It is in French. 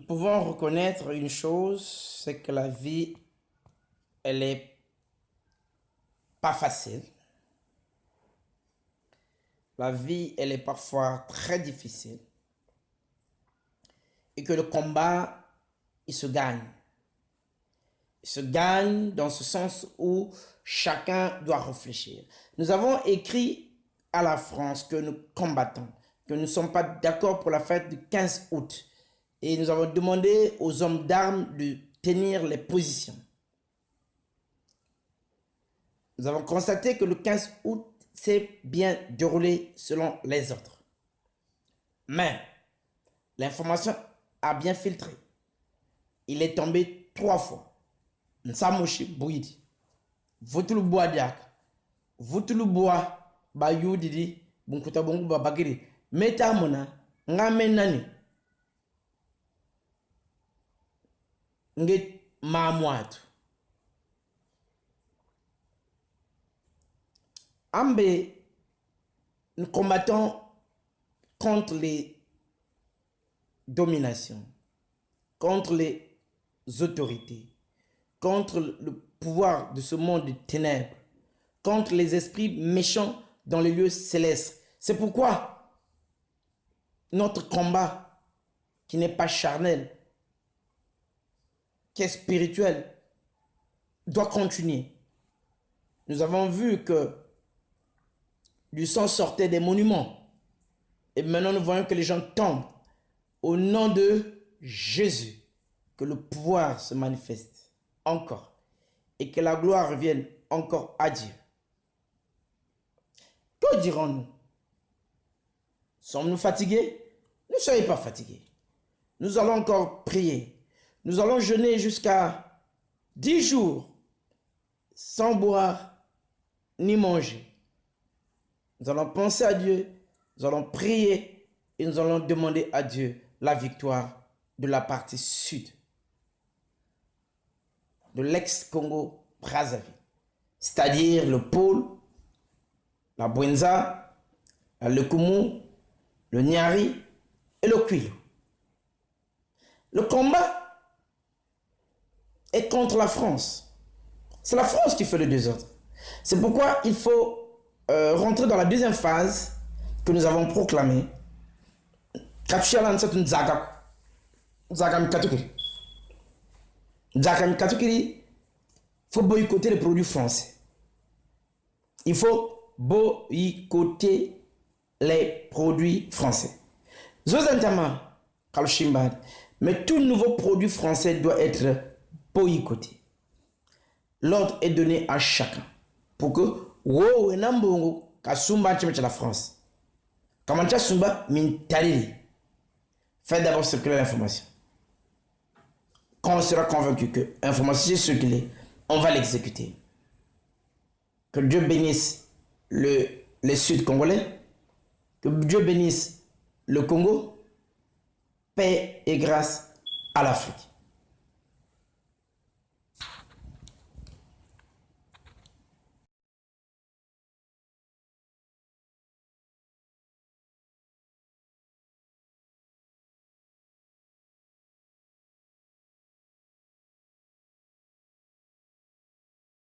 nous pouvons reconnaître une chose, c'est que la vie, elle est pas facile. La vie, elle est parfois très difficile. Et que le combat, il se gagne. Il se gagne dans ce sens où chacun doit réfléchir. Nous avons écrit à la France que nous combattons, que nous ne sommes pas d'accord pour la fête du 15 août. Et nous avons demandé aux hommes d'armes de tenir les positions. Nous avons constaté que le 15 août s'est bien déroulé selon les autres. Mais l'information a bien filtré. Il est tombé 3 fois. Nsamoshi Bouidi. Votulu bois diak. Votulu bois bayou didi. Bunkuta bungu babagiri. Meta mona. Ngame nani. Nge mamouatu. Ambe, nous combattons contre les dominations, contre les autorités, contre le pouvoir de ce monde de ténèbres, contre les esprits méchants dans les lieux célestes. C'est pourquoi notre combat, qui n'est pas charnel, qui est spirituel, doit continuer. Nous avons vu que du sang sortait des monuments. Et maintenant, nous voyons que les gens tombent. Au nom de Jésus, que le pouvoir se manifeste encore. Et que la gloire revienne encore à Dieu. Que dirons-nous? Sommes-nous fatigués? Ne soyez pas fatigués. Nous allons encore prier. Nous allons jeûner jusqu'à 10 jours sans boire ni manger. Nous allons penser à Dieu, nous allons prier et nous allons demander à Dieu la victoire de la partie sud de l'ex-Congo-Brazzaville, c'est-à-dire le pôle, la Bwenza, la Lekumu, le Nyari et le Kwilu. Le combat est contre la France. C'est la France qui fait le désordre. C'est pourquoi il faut rentrer dans la deuxième phase que nous avons proclamée. Il faut boycotter les produits français. Il faut boycotter les produits français. Mais tout nouveau produit français doit être boycotté. L'ordre est donné à chacun pour que wow enambongo kasumba chime la France. Comment tu sumba mintariri. Faites d'abord circuler l'information. Quand on sera convaincu que l'information est circulée, on va l'exécuter. Que Dieu bénisse les Sud-Congolais, que Dieu bénisse le Congo, paix et grâce à l'Afrique.